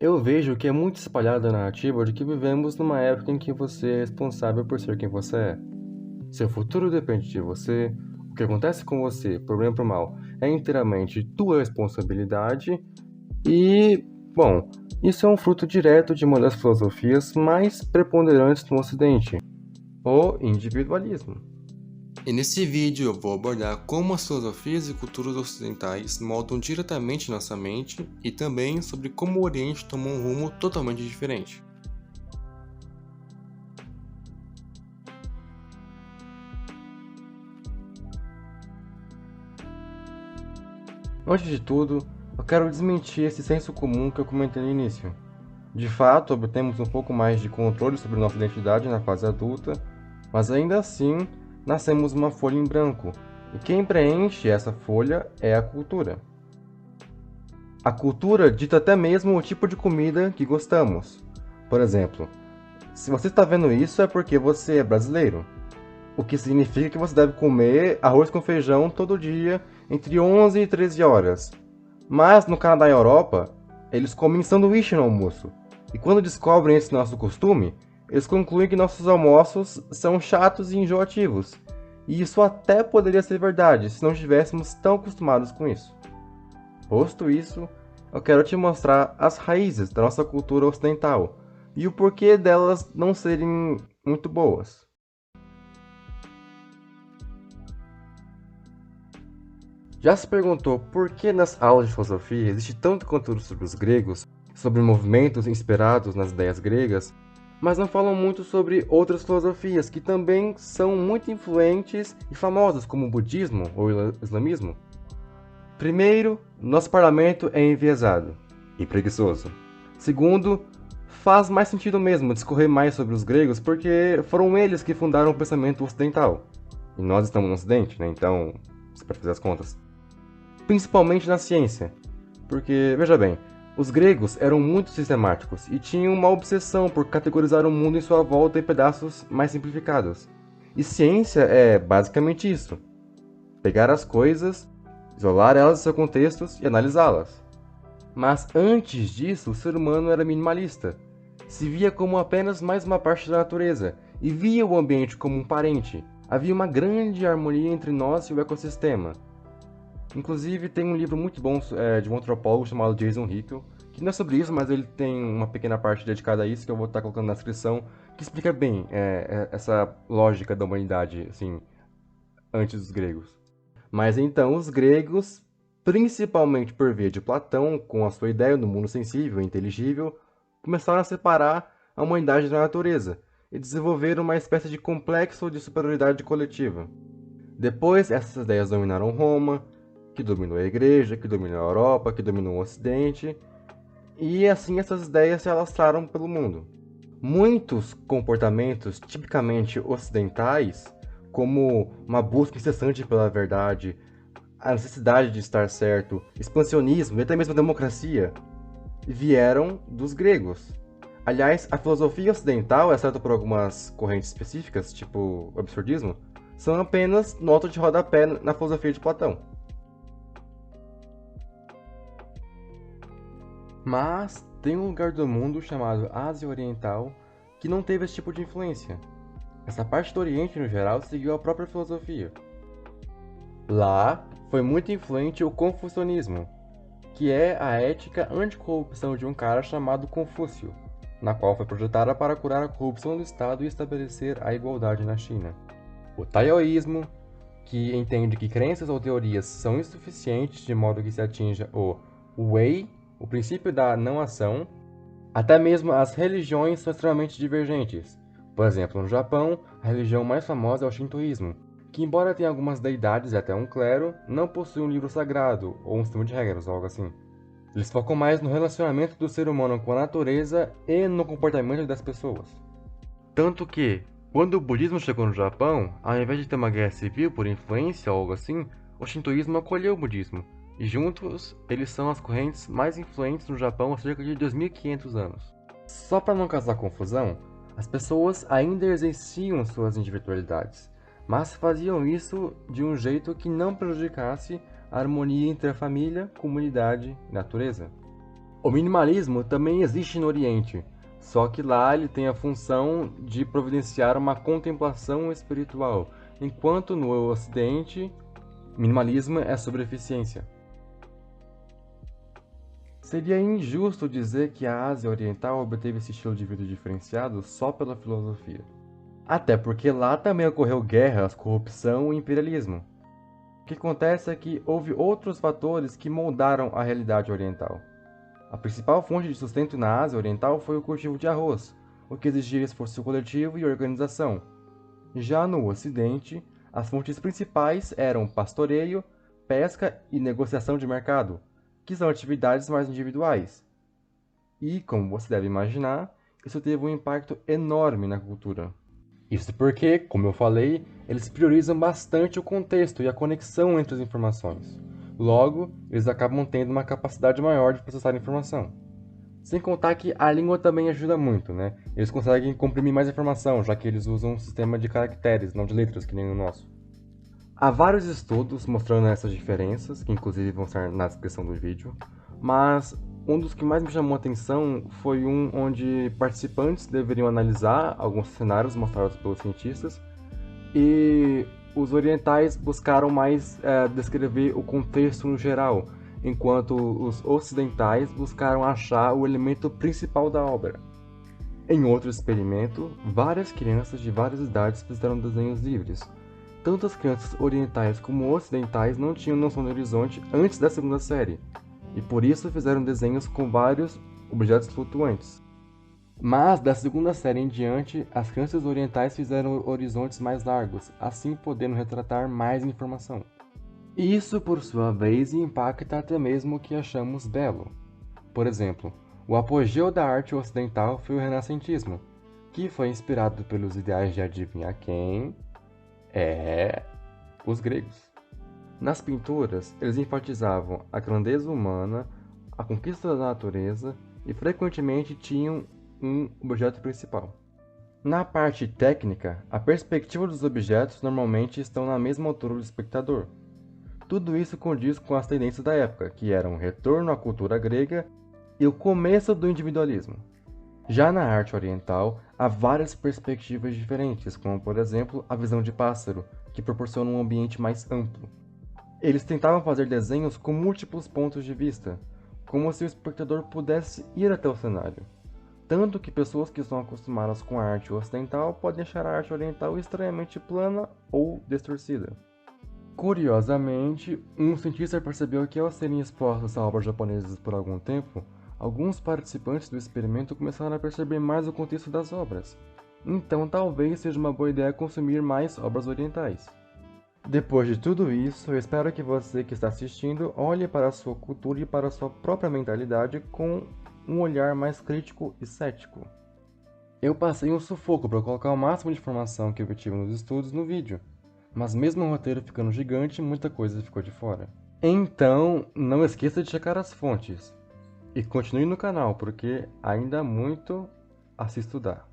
Eu vejo que é muito espalhada a narrativa de que vivemos numa época em que você é responsável por ser quem você é. Seu futuro depende de você, o que acontece com você, por bem ou por mal, é inteiramente tua responsabilidade e, bom, isso é um fruto direto de uma das filosofias mais preponderantes no Ocidente, o individualismo. E nesse vídeo eu vou abordar como as filosofias e culturas ocidentais moldam diretamente nossa mente e também sobre como o Oriente tomou um rumo totalmente diferente. Antes de tudo, eu quero desmentir esse senso comum que eu comentei no início. De fato, obtemos um pouco mais de controle sobre nossa identidade na fase adulta, mas ainda assim, nascemos uma folha em branco, e quem preenche essa folha é a cultura. A cultura dita até mesmo o tipo de comida que gostamos. Por exemplo, se você está vendo isso é porque você é brasileiro, o que significa que você deve comer arroz com feijão todo dia entre 11 e 13 horas. Mas no Canadá e Europa, eles comem sanduíche no almoço. E quando descobrem esse nosso costume, eles concluem que nossos almoços são chatos e enjoativos. E isso até poderia ser verdade se não estivéssemos tão acostumados com isso. Posto isso, eu quero te mostrar as raízes da nossa cultura ocidental e o porquê delas não serem muito boas. Já se perguntou por que nas aulas de filosofia existe tanto conteúdo sobre os gregos, sobre movimentos inspirados nas ideias gregas, mas não falam muito sobre outras filosofias que também são muito influentes e famosas, como o budismo ou o islamismo? Primeiro, nosso parlamento é enviesado e preguiçoso. Segundo, faz mais sentido mesmo discorrer mais sobre os gregos porque foram eles que fundaram o pensamento ocidental. E nós estamos no ocidente, né? Então, você pode fazer as contas. Principalmente na ciência. Porque, veja bem, os gregos eram muito sistemáticos e tinham uma obsessão por categorizar o mundo em sua volta em pedaços mais simplificados. E ciência é basicamente isso: pegar as coisas, isolar elas de seus contextos e analisá-las. Mas antes disso, o ser humano era minimalista. Se via como apenas mais uma parte da natureza e via o ambiente como um parente. Havia uma grande harmonia entre nós e o ecossistema. Inclusive, tem um livro muito bom de um antropólogo chamado Jason Hickel, que não é sobre isso, mas ele tem uma pequena parte dedicada a isso, que eu vou estar colocando na descrição, que explica bem essa lógica da humanidade, assim, antes dos gregos. Mas então, os gregos, principalmente por via de Platão, com a sua ideia do mundo sensível e inteligível, começaram a separar a humanidade da natureza e desenvolveram uma espécie de complexo de superioridade coletiva. Depois, essas ideias dominaram Roma, que dominou a Igreja, que dominou a Europa, que dominou o Ocidente, e assim essas ideias se alastraram pelo mundo. Muitos comportamentos tipicamente ocidentais, como uma busca incessante pela verdade, a necessidade de estar certo, expansionismo e até mesmo a democracia, vieram dos gregos. Aliás, a filosofia ocidental, exceto por algumas correntes específicas, tipo o absurdismo, são apenas nota de rodapé na filosofia de Platão. Mas tem um lugar do mundo chamado Ásia Oriental que não teve esse tipo de influência. Essa parte do Oriente, no geral, seguiu a própria filosofia. Lá foi muito influente o confucionismo, que é a ética anticorrupção de um cara chamado Confúcio, na qual foi projetada para curar a corrupção do Estado e estabelecer a igualdade na China. O taoísmo, que entende que crenças ou teorias são insuficientes de modo que se atinja o wei, o princípio da não ação. Até mesmo as religiões são extremamente divergentes. Por exemplo, no Japão, a religião mais famosa é o Shintoísmo, que embora tenha algumas deidades e até um clero, não possui um livro sagrado ou um sistema de regras ou algo assim. Eles focam mais no relacionamento do ser humano com a natureza e no comportamento das pessoas. Tanto que, quando o budismo chegou no Japão, ao invés de ter uma guerra civil por influência ou algo assim, o Shintoísmo acolheu o budismo, e juntos eles são as correntes mais influentes no Japão há cerca de 2500 anos. Só para não causar confusão, as pessoas ainda exerciam suas individualidades, mas faziam isso de um jeito que não prejudicasse a harmonia entre a família, comunidade e natureza. O minimalismo também existe no Oriente, só que lá ele tem a função de providenciar uma contemplação espiritual, enquanto no Ocidente, minimalismo é sobre eficiência. Seria injusto dizer que a Ásia Oriental obteve esse estilo de vida diferenciado só pela filosofia. Até porque lá também ocorreu guerras, corrupção e imperialismo. O que acontece é que houve outros fatores que moldaram a realidade oriental. A principal fonte de sustento na Ásia Oriental foi o cultivo de arroz, o que exigia esforço coletivo e organização. Já no Ocidente, as fontes principais eram pastoreio, pesca e negociação de mercado, que são atividades mais individuais. E, como você deve imaginar, isso teve um impacto enorme na cultura. Isso porque, como eu falei, eles priorizam bastante o contexto e a conexão entre as informações. Logo, eles acabam tendo uma capacidade maior de processar informação. Sem contar que a língua também ajuda muito, né? Eles conseguem comprimir mais informação, já que eles usam um sistema de caracteres, não de letras, que nem o nosso. Há vários estudos mostrando essas diferenças, que inclusive vão estar na descrição do vídeo, mas um dos que mais me chamou a atenção foi um onde participantes deveriam analisar alguns cenários mostrados pelos cientistas e os orientais buscaram mais descrever o contexto no geral, enquanto os ocidentais buscaram achar o elemento principal da obra. Em outro experimento, várias crianças de várias idades fizeram desenhos livres. Tanto as crianças orientais como ocidentais não tinham noção do horizonte antes da segunda série, e por isso fizeram desenhos com vários objetos flutuantes. Mas da segunda série em diante, as crianças orientais fizeram horizontes mais largos, assim podendo retratar mais informação. Isso, por sua vez, impacta até mesmo o que achamos belo. Por exemplo, o apogeu da arte ocidental foi o renascentismo, que foi inspirado pelos ideais de adivinhar quem? Os gregos. Nas pinturas, eles enfatizavam a grandeza humana, a conquista da natureza e frequentemente tinham um objeto principal. Na parte técnica, a perspectiva dos objetos normalmente estão na mesma altura do espectador. Tudo isso condiz com as tendências da época, que eram o retorno à cultura grega e o começo do individualismo. Já na arte oriental, há várias perspectivas diferentes, como por exemplo a visão de pássaro, que proporciona um ambiente mais amplo. Eles tentavam fazer desenhos com múltiplos pontos de vista, como se o espectador pudesse ir até o cenário. Tanto que pessoas que estão acostumadas com a arte ocidental podem achar a arte oriental estranhamente plana ou distorcida. Curiosamente, um cientista percebeu que ao serem expostos a obras japonesas por algum tempo, alguns participantes do experimento começaram a perceber mais o contexto das obras. Então talvez seja uma boa ideia consumir mais obras orientais. Depois de tudo isso, eu espero que você que está assistindo olhe para a sua cultura e para a sua própria mentalidade com um olhar mais crítico e cético. Eu passei um sufoco para colocar o máximo de informação que eu obtive nos estudos no vídeo, mas mesmo o roteiro ficando gigante, muita coisa ficou de fora. Então, não esqueça de checar as fontes. E continue no canal, porque ainda há muito a se estudar.